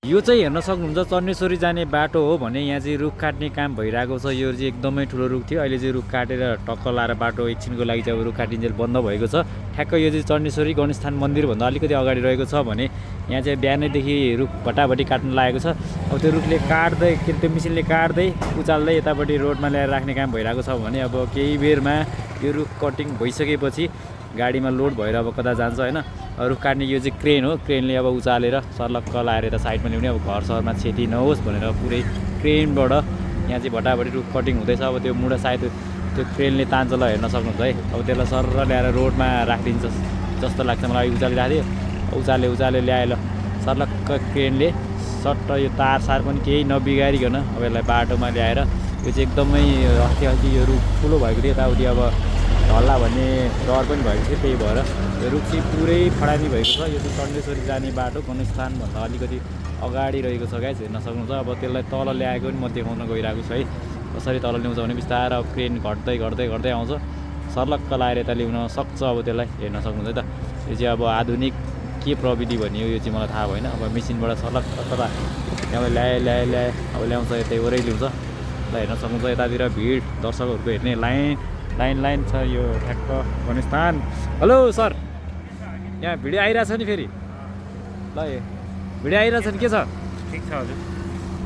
यो चाहिँ हेर्न सक्नुहुन्छ चन्नेश्वरी जाने बाटो हो भने यहाँ चाहिँ रुख काट्ने काम भइरहेको छ। यो चाहिँ एकदमै ठुलो रुख थियो, अहिले चाहिँ रुख काटेर टक्क लाएर बाटो एकछिनको लागि चाहिँ अब रुख काटिन्जेल बन्द भएको छ। ठ्याक्क यो चाहिँ चन्नेश्वरी गणेशस्थान मन्दिरभन्दा अलिकति अगाडि रहेको छ भने यहाँ चाहिँ बिहानैदेखि रुख भटाभटी काट्न लागेको छ। अब त्यो रुखले काट्दै त्यो मिसिनले काट्दै उचाल्दै यतापट्टि रोडमा ल्याएर राख्ने काम भइरहेको छ भने अब केही बेरमा यो रुख कटिङ भइसकेपछि गाडीमा लोड भएर अब कता जान्छ होइन। रुख काट्ने यो चाहिँ क्रेन हो, क्रेनले अब उचालेर सर्लक्क लाएर यता साइडमा ल्याउने। अब घर सहरमा क्षति नहोस् भनेर पुरै क्रेनबाट यहाँ चाहिँ भटाभटी रुख कटिङ हुँदैछ। अब त्यो मुढा सायद त्यो क्रेनले तान्छ ल, हेर्न सक्नुहुन्छ है। अब त्यसलाई सर ल्याएर रोडमा राखिदिन्छ जस्तो लाग्छ मलाई। उचालिराख्यो, उचाले ल्याएर सर्लक्क क्रेनले सट्ट यो तारसार पनि केही नबिगारिकन अब यसलाई बाटोमा ल्याएर यो चाहिँ एकदमै हल्की यो रुख ठुलो भएको थियो, यताउति अब ढल्ला भन्ने डर पनि भएको थियो। त्यही भएर यो रुख चाहिँ पुरै खडानी भएको छ। यो चाहिँ चन्डेश्वरी जाने बाटो गणेशस्थानभन्दा अलिकति अगाडि रहेको छ गाइस, हेर्न सक्नुहुन्छ। अब त्यसलाई तल ल्याएको पनि म देखाउन गइरहेको छु है, कसरी तल ल्याउँछ भने बिस्तारै अब क्रेन घट्दै आउँछ, सर्लक्क लाएर यता ल्याउन सक्छ। अब त्यसलाई हेर्न सक्नुहुन्छ है त। यो चाहिँ अब आधुनिक के प्रविधि भन्ने हो यो चाहिँ मलाई थाहा भएन। अब मेसिनबाट सर्लक्क कता त्यहाँ ल्याए अब ल्याउँछ, यतै वरै ल्याउँछ ल, हेर्न सक्नुहुन्छ। यतातिर भिड दर्शकहरूको हेर्ने लाइन छ। यो ठ्याक्क गणेशस्थान। हेलो सर, यहाँ भिडियो आइरहेछ नि फेरि ल, यो भिडियो आइरहेछ नि, के छ? ठिक छ हजुर।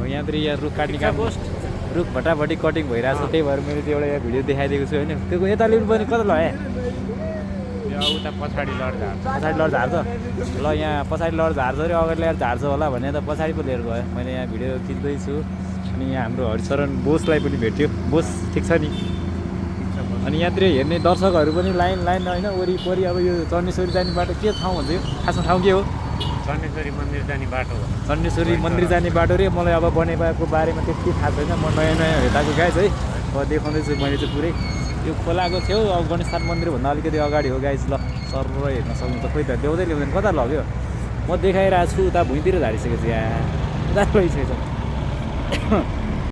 अब यहाँतिर यहाँ रुख काट्ने काम, रुख भटाभटी कटिङ भइरहेको छ। त्यही भएर मैले त्यो एउटा यहाँ भिडियो देखाइदिएको छु होइन। त्यो यता ल्याउनु पनि कता लगाएँ? उता पछाडि लड झार्छ ल, यहाँ पछाडि लड झार्छ अरे, अगाडि ल्याएर झार्छ होला भने त पछाडि पो लिएर गयो। मैले यहाँ भिडियो खिच्दैछु अनि यहाँ हाम्रो हरिशरण बोसलाई पनि भेट्यो। बोस ठिक छ नि? अनि यहाँतिर हेर्ने दर्शकहरू पनि लाइन होइन वरिपरि। अब यो चन्डेश्वरी जाने बाटो के ठाउँ भन्छ यो? खासमा ठाउँ के हो? चन्डेश्वरी मन्दिर जाने बाटो हो। चन्डेश्वरी मन्दिर जाने बाटो रे। मलाई अब बनेपाको बारेमा त्यति थाहा छैन, म नयाँ हेर्दाको गाइस है। अब देखाउँदैछु मैले चाहिँ पुरै यो खोलाको छेउ अब गणेशस्थान मन्दिरभन्दा अलिकति अगाडि हो गाइस ल। सर हेर्न सक्नुहुन्छ, खोइ त ल्याउँदै ल्याउँदैन, कता लग्यो? म देखाइरहेको छु उता भुइँतिर झारिसकेको छु, यहाँ उता लगिसकेको छ।